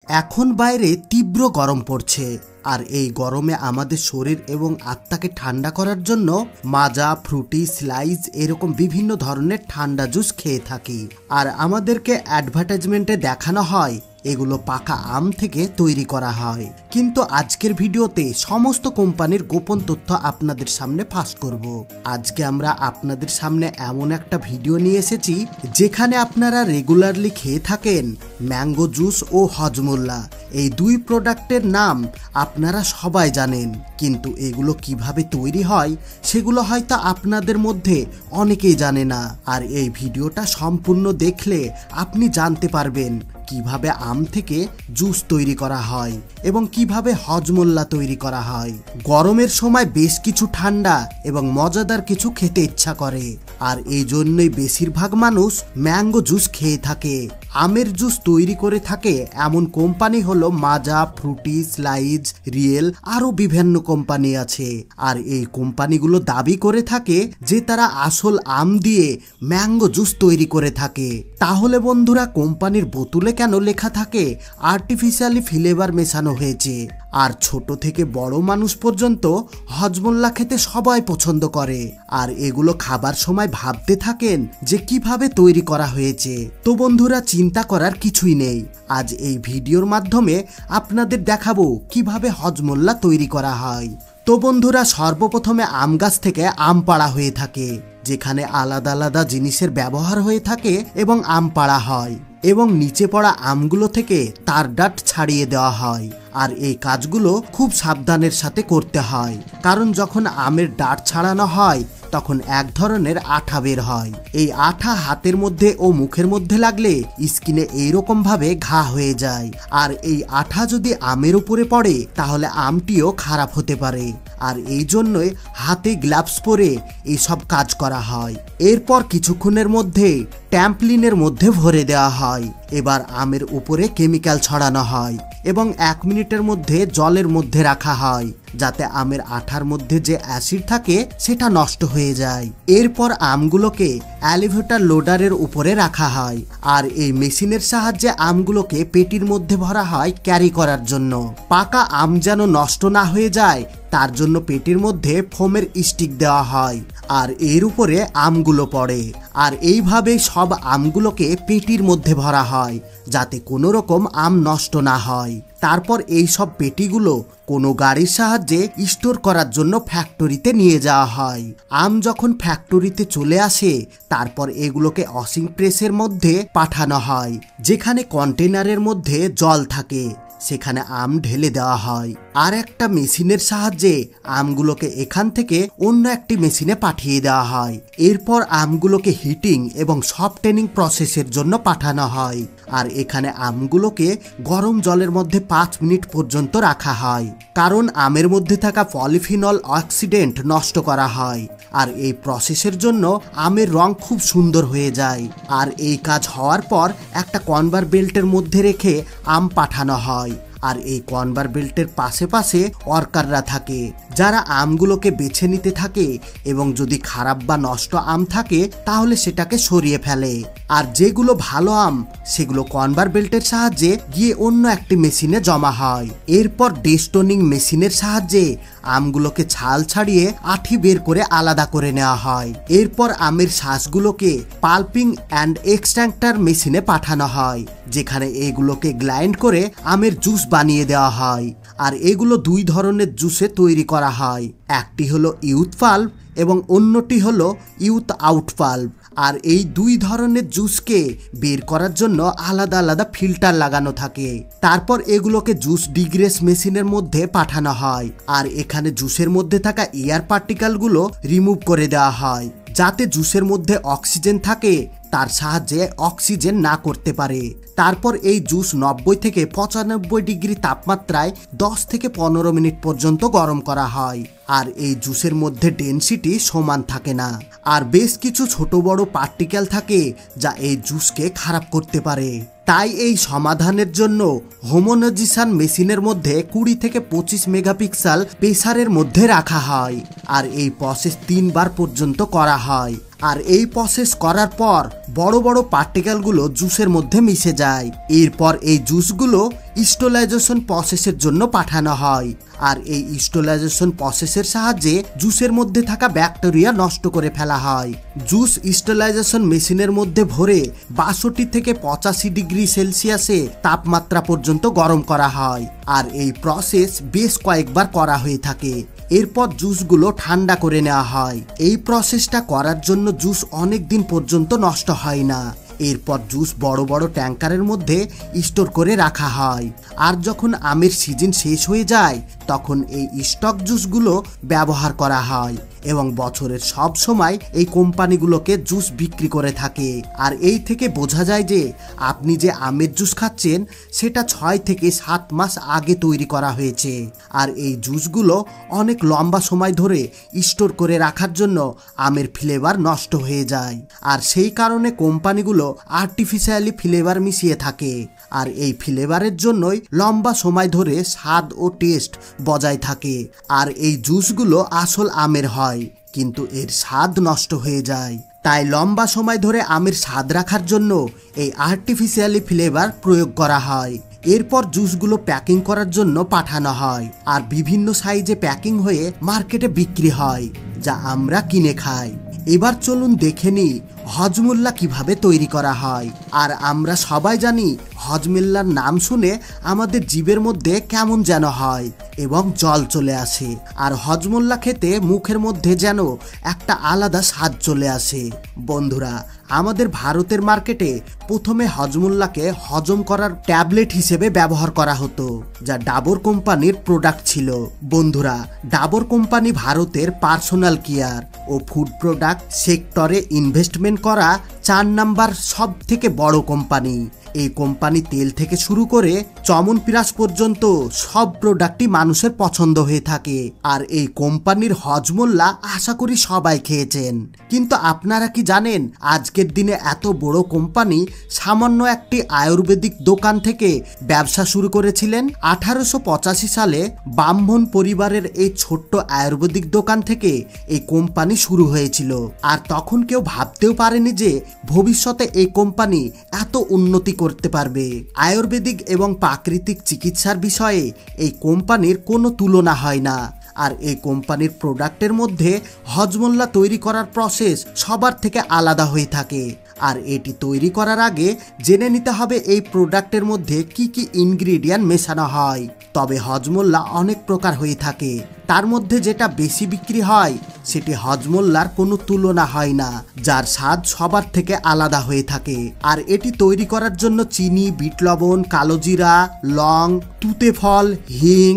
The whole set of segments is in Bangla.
এখন বাইরে তীব্র গরম পড়ছে, আর এই গরমে আমাদের শরীর এবং আত্মাকে ঠান্ডা করার জন্য মাজা, ফ্রুটি, স্লাইস এরকম বিভিন্ন ধরনের ঠান্ডা জুস খেয়ে থাকি। আর আমাদেরকে অ্যাডভার্টাইজমেন্টে দেখানো হয় এগুলো পাকা আম থেকে তৈরি করা হয়, কিন্তু আজকের ভিডিওতে সমস্ত কোম্পানির গোপন তথ্য আপনাদের সামনে ফাঁস করব। আজকে আমরা আপনাদের সামনে এমন একটা ভিডিও নিয়ে এসেছি যেখানে আপনারা রেগুলারলি খেয়ে থাকেন ম্যাঙ্গো জুস ও হজমোল্লা। এই দুই প্রোডাক্টের নাম আপনারা সবাই জানেন, কিন্তু এগুলো কিভাবে তৈরি হয় সেগুলো হয়তো আপনাদের মধ্যে অনেকেই জানে না। আর এই ভিডিওটা সম্পূর্ণ দেখলে আপনি জানতে পারবেন কিভাবে আম থেকে জুস তৈরি করা হয় এবং কিভাবে হজমোল্লা তৈরি করা হয়। গরমের সময় বেশ কিছু ঠান্ডা এবং মজাদার কিছু খেতে ইচ্ছা করে, আর এই জন্যই বেশিরভাগ মানুষ ম্যাঙ্গো জুস খেয়ে থাকে। আমের জুস তৈরি করে থাকে এমন কোম্পানি হলো মাজা, ফ্রুটি, স্লাইজ, রিয়েল, আরো বিভিন্ন কোম্পানি আছে। আর এই কোম্পানিগুলো দাবি করে থাকে যে তারা আসল আম দিয়ে ম্যাঙ্গো জুস তৈরি করে থাকে। তাহলে বন্ধুরা, কোম্পানির বোতলে কেন লেখা থাকে আর্টিফিশিয়ালি ফ্লেভার মেশানো হয়েছে? আর ছোট থেকে বড় মানুষ পর্যন্ত হজমোল্লা খেতে সবাই পছন্দ করে, আর এগুলো খাবার সময় ভাবতে থাকেন যে কিভাবে তৈরি করা হয়েছে। তো বন্ধুরা, চিন্তা করার কিছুই নেই। আজ এই ভিডিওর মাধ্যমে আপনাদের দেখাবো কিভাবে হজমোল্লা তৈরি করা হয়। তো বন্ধুরা, সর্বপ্রথমে আম গাছ থেকে আম পাড়া হয়ে থাকে, যেখানে আলাদা আলাদা জিনিসের ব্যবহার হয়ে থাকে এবং আম পাড়া হয়, এবং নিচে পড়া আমগুলো থেকে তার ডাঁট ছাড়িয়ে দেওয়া হয়। আর এই কাজগুলো খুব সাবধানের সাথে করতে হয়, কারণ যখন আমের ডাঁট ছাড়ানো হয় তখন এক ধরনের আঠা বের হয়। এই আঠা হাতের মধ্যে ও মুখের মধ্যে লাগলে স্কিনে এইরকম ভাবে ঘা হয়ে যায়, আর এই আঠা যদি আমের উপরে পড়ে তাহলে আমটিও খারাপ হতে পারে। আর এই জন্যই হাতে গ্লাভস পরে এইসব কাজ করা হয়। এরপর কিছুক্ষণের মধ্যে ট্যাম্পলিনের মধ্যে ভরে দেওয়া হয়। এবার আমের উপরে কেমিক্যাল ছড়ানো হয় এবং 1 মিনিটের মধ্যে জলের মধ্যে রাখা হয়, যাতে আমের আঠার মধ্যে যে অ্যাসিড থাকে সেটা নষ্ট হয়ে যায়। এরপর আমগুলোকে এলিভেটর লোডারের উপরে রাখা হয়, আর এই মেশিনের সাহায্যে আমগুলোকে পেটির মধ্যে ভরা হয় ক্যারি করার জন্য। পাকা আম যেন নষ্ট না হয়ে যায় তার জন্য পেটির মধ্যে ফোমের স্টিক দেওয়া হয়, আর এর উপরে আমগুলো পড়ে। আর এইভাবে সব আমগুলোকে পেটির মধ্যে ভরা হয় যাতে কোনো রকম আম নষ্ট না হয়। তারপর এই সব পেটিগুলো কোনো গাড়ির সাহায্যে স্টোর করার জন্য ফ্যাক্টরিতে নিয়ে যাওয়া হয়। আম যখন ফ্যাক্টরিতে চলে আসে তারপর এগুলোকে ওয়াশিং প্রেসের মধ্যে পাঠানো হয়, যেখানে কন্টেনারের মধ্যে জল থাকে, সেখানে আম ঢেলে দেওয়া হয়। আর একটা মেশিনের সাহায্যে আমগুলোকে এখান থেকে অন্য একটি মেশিনে পাঠিয়ে দেওয়া হয়। এরপর আমগুলোকে হিটিং এবং সফটেনিং প্রসেসের জন্য পাঠানো হয়, আর এখানে আমগুলোকে গরম জলের মধ্যে 5 মিনিট পর্যন্ত রাখা হয়, কারণ আমের মধ্যে থাকা পলিফিনল অক্সিডেন্ট নষ্ট করা হয়। আর এই প্রসেসের জন্য আমের রং খুব সুন্দর হয়ে যায়। আর এই কাজ হওয়ার পর একটা কনভার বেল্টের মধ্যে রেখে আম পাঠানো হয়, আর এই কনভার বেল্টের পাশে পাশে ওয়ার্কাররা থাকে যারা আমগুলোকে বেছে নিতে থাকে, এবং যদি খারাপ বা নষ্ট আম থাকে তাহলে সেটাকে সরিয়ে ফেলে। আর যেগুলো ভালো আম সেগুলো কনভার বেল্টের সাহায্যে গিয়ে অন্য একটি মেশিনে জমা হয়। এরপর ডেস্টোনিং মেশিনের সাহায্যে আমগুলোকে ছাল ছাড়িয়ে আঠি বের করে আলাদা করে নেওয়া হয়। এরপর আমের শ্বাসগুলোকে পাল্পিং অ্যান্ড এক্সট্রাক্টর মেশিনে পাঠানো হয়, যেখানে এগুলোকে গ্রাইন্ড করে আমের জুস বানিয়ে দেওয়া হয়। আর এগুলো 2 ধরনের জুসে তৈরি করা হয়, একটি হলো ইউথ পাল্প এবং অন্যটি হলো ইউথ আউট পাল্প। আর এই 2 ধরনের জুসকে বের করার জন্য আলাদা আলাদা ফিল্টার লাগানো থাকে। তারপর এগুলোকে জুস ডিগ্রেস মেশিনের মধ্যে পাঠানো হয়, আর এখানে জুসের মধ্যে থাকা এয়ার পার্টিকেলগুলো রিমুভ করে দেওয়া হয়, যাতে জুসের মধ্যে অক্সিজেন থাকে তার সাহায্যে অক্সিজেন না করতে পারে। তারপর এই জুস 90 থেকে 95 ডিগ্রি তাপমাত্রায় 10 থেকে 15 মিনিট পর্যন্ত গরম করা হয়। আর এই জুসের মধ্যে ডেনসিটি সমান থাকে না, আর বেশ কিছু ছোট বড় পার্টিকেল থাকে যা এই জুসকে খারাপ করতে পারে। তাই এই সমাধানের জন্য হোমোনোজিশন মেশিনের মধ্যে 20 থেকে 25 মেগাপিক্সেল প্রেসারের মধ্যে রাখা হয়, আর এই প্রসেস 3 বার পর্যন্ত করা হয়। আর এই প্রসেস করার পর বড় বড় পার্টিকেলগুলো জুসের মধ্যে মিশে যায়। এরপর এই জুসগুলো স্টোলাইজেশন প্রসেসের জন্য পাঠানো হয়। আর এই স্টোলাইজেশন প্রসেসের সাহায্যে জুসের মধ্যে থাকা ব্যাকটেরিয়া নষ্ট করে ফেলা হয়। জুস স্টোলাইজেশন মেশিনের মধ্যে ভরে 62 থেকে 85 ডিগ্রি সেলসিয়াসে তাপমাত্রা পর্যন্ত গরম করা হয়। আর এই প্রসেস বেশ কয়েকবার করা হয়ে থাকে। এরপর জুসগুলো ঠান্ডা করে নেওয়া হয়। এই প্রসেসটা করার জন্য জুস অনেক দিন পর্যন্ত নষ্ট হয় না। এরপর জুস বড় বড় ট্যাঙ্কারের মধ্যে স্টোর করে রাখা হয়। আর যখন আমের সিজন শেষ হয়ে যায় তখন এই স্টক জুসগুলো ব্যবহার করা হয় এবং বছরের সব সময় এই কোম্পানিগুলোকে জুস বিক্রি করে থাকে। আর এই থেকে বোঝা যায় যে আপনি যে আমের জুস খাচ্ছেন সেটা 6 থেকে 7 মাস আগে তৈরি করা হয়েছে। আর এই জুসগুলো অনেক লম্বা সময় ধরে স্টোর করে রাখার জন্য আমের ফ্লেভার নষ্ট হয়ে যায়। আর সেই কারণে কোম্পানিগুলো আর্টিফিশিয়ালি ফ্লেভার মিশিয়ে থাকে। আর এই ফ্লেভারের জন্যই লম্বা সময় ধরে স্বাদ ও টেস্ট বজায় থাকে। আর এই জুসগুলো আসল আমের হয় কিন্তু এর স্বাদ নষ্ট হয়ে যায়। তাই লম্বা সময় ধরে আমের স্বাদ রাখার জন্য এই আর্টিফিশিয়ালি ফ্লেভার প্রয়োগ করা হয়। এরপর জুসগুলো প্যাকিং করার জন্য পাঠানো হয় আর বিভিন্ন সাইজে প্যাকিং হয়ে মার্কেটে বিক্রি হয়, যা আমরা কিনে খাই। এবার চলুন দেখে নিই হজমোল্লা কিভাবে তৈরি করা হয়। আর আমরা সবাই জানি হজমোল্লার নাম শুনে আমাদের জিভের মধ্যে কেমন যেন হয় এবং জল চলে আসে। আর হজমোল্লা খেতে মুখের মধ্যে যেন একটা আলাদা স্বাদ চলে আসে। বন্ধুরা, আমাদের ভারতের মার্কেটে প্রথমে হজমোল্লাকে হজম করার ট্যাবলেট হিসেবে ব্যবহার করা হতো, যা ডাবর কোম্পানির প্রোডাক্ট ছিল। বন্ধুরা, ডাবর কোম্পানি ভারতের পার্সোনাল কেয়ার ও ফুড প্রোডাক্ট সেক্টরে ইনভেস্টমেন্ট করা 4 নাম্বার সব থেকে বড় কোম্পানি। এই কোম্পানি তেল থেকে শুরু করে চমনপ্রাশ পর্যন্ত সব প্রোডাক্টই মানুষের পছন্দ হয়ে থাকে। আর এই কোম্পানির হজমোল্লা আশা করি সবাই খেয়েছেন। কিন্তু আপনারা কি জানেন আজকের দিনে এত বড় কোম্পানি সামান্য একটি আয়ুর্বেদিক দোকান থেকে ব্যবসা শুরু করেছিলেন? 1885 সালে ব্রাহ্মণ পরিবারের এই ছোট্ট আয়ুর্বেদিক দোকান থেকে এই কোম্পানি শুরু হয়েছিল। আর তখন কেউ ভাবতেও পারেনি যে ভবিষ্যতে এই কোম্পানি এত উন্নতি করতে পারবে। আয়ুর্বেদিক এবং প্রাকৃতিক চিকিৎসার বিষয়ে এই কোম্পানির কোনো তুলনা হয় না। আর এই কোম্পানির প্রোডাক্টের মধ্যে হজমোল্লা তৈরি করার প্রসেস সবার থেকে আলাদা হয়ে থাকে। আর এটি তৈরি করার আগে জেনে নিতে হবে এই প্রোডাক্টের মধ্যে কি কি ইনগ্রিডিয়েন্ট মেশানো হয়। তবে হজমোল্লা অনেক প্রকার হয়ে থাকে, তার মধ্যে যেটা বেশি বিক্রি হয় সেটি হজমোল্লার কোনো তুলনা হয় না, যার স্বাদ সবার থেকে আলাদা হয়ে থাকে। আর এটি তৈরি করার জন্য চিনি, বিট লবণ, কালো জিরা, লং, তুতে ফল, হিং,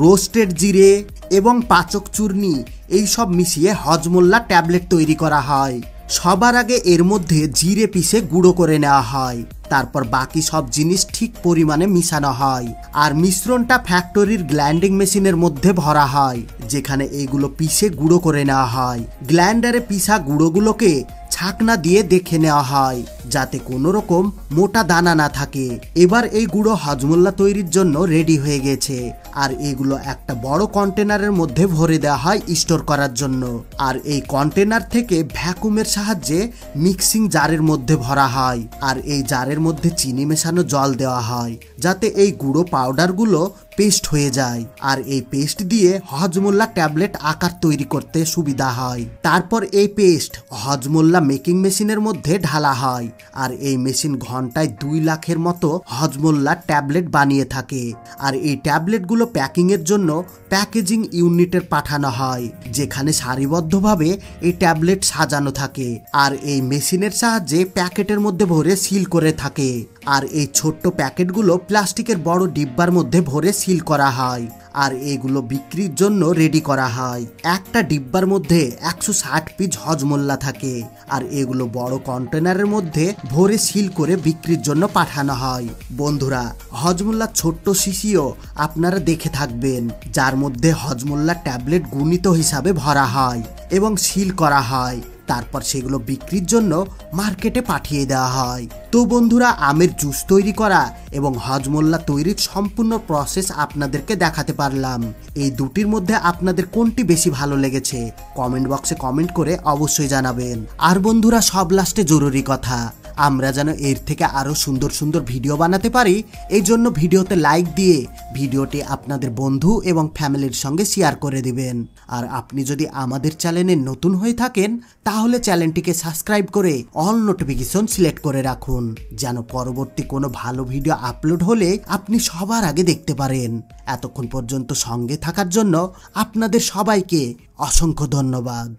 রোস্টেড জিরে এবং পাচক চূর্ণি এইসব মিশিয়ে হজমোল্লা ট্যাবলেট তৈরি করা হয়। সবার আগে এর মধ্যে জিরে পিষে গুঁড়ো করে নেওয়া হয়, তারপর বাকি সব জিনিস ঠিক পরিমাণে মিশানো হয়। আর মিশ্রণটা ফ্যাক্টরির গ্ল্যান্ডিং মেশিনের মধ্যে ভরা হয়, যেখানে এগুলো পিষে গুঁড়ো করে নেওয়া হয়। গ্ল্যান্ডারে পিষা গুঁড়োগুলোকে ছাকনা দিয়ে দেখে নেওয়া হয় যাতে কোনো রকম মোটা দানা না থাকে। এবার এই গুঁড়ো হজমোল্লা তৈরির জন্য রেডি হয়ে গেছে। আর এগুলো একটা বড় কন্টেনারের মধ্যে ভরে দেওয়া হয় স্টোর করার জন্য। আর এই কন্টেনার থেকে ভ্যাকুমের সাহায্যে মিক্সিং জারের মধ্যে ভরা হয়। আর এই জারের মধ্যে চিনি মেশানো জল দেওয়া হয় যাতে এই গুঁড়ো পাউডারগুলো পেস্ট হয়ে যায়। আর এই পেস্ট দিয়ে হজমোল্লা ট্যাবলেট আকার তৈরি করতে সুবিধা হয়। তারপর এই পেস্ট হজমোল্লা মেকিং মেশিনের মধ্যে ঢালা হয়। আর এই মেশিন ঘন্টায় 2 লাখের মতো হজমোল্লা ট্যাবলেট বানিয়ে থাকে। আর এই ট্যাবলেটগুলো প্যাকিং এর জন্য প্যাকেজিং ইউনিটে পাঠানো হয়, যেখানে সারিবদ্ধভাবে এই ট্যাবলেট সাজানো থাকে। আর এই মেশিনের সাহায্যে প্যাকেটের মধ্যে ভরে সিল করে থাকে। আর এই ছোট্ট প্যাকেটগুলো প্লাস্টিকের বড় ডিব্বার মধ্যে ভরে সিল করা হয়। আর এগুলো বিক্রির জন্য রেডি করা হয়। একটা ডিব্বার মধ্যে 160 পিস হজমোল্লা থাকে। আর এগুলো বড় কন্টেনারের মধ্যে ভরে সিল করে বিক্রির জন্য পাঠানো হয়। বন্ধুরা, হজমোল্লা ছোট্ট শিশিও আপনারা দেখে থাকবেন, যার মধ্যে হজমোল্লা ট্যাবলেট গুণিত হিসাবে ভরা হয় এবং সিল করা হয়। তারপর সেগুলো বিক্রির জন্য মার্কেটে পাঠিয়ে দেওয়া হয়। তো বন্ধুরা, আমের জুস তৈরি করা এবং হজমোল্লা তৈরির সম্পূর্ণ প্রসেস আপনাদেরকে দেখাতে পারলাম। এই দুটির মধ্যে আপনাদের কোনটি বেশি ভালো লেগেছে কমেন্ট বক্সে কমেন্ট করে অবশ্যই জানাবেন। আর বন্ধুরা, সব লাস্টে জরুরি কথা, আমরা যেন এর থেকে আরো সুন্দর সুন্দর ভিডিও বানাতে পারি, এই জন্য ভিডিওতে লাইক দিয়ে ভিডিওটি আপনাদের বন্ধু এবং ফ্যামিলির সঙ্গে শেয়ার করে দিবেন। আর আপনি যদি আমাদের চ্যানেলে নতুন হয়ে থাকেন তাহলে চ্যানেলটিকে সাবস্ক্রাইব করে অল নোটিফিকেশন সিলেক্ট করে রাখুন, যেন পরবর্তী কোনো ভালো ভিডিও আপলোড হলে আপনি সবার আগে দেখতে পারেন। এতক্ষণ পর্যন্ত সঙ্গে থাকার জন্য আপনাদের সবাইকে অসংখ্য ধন্যবাদ।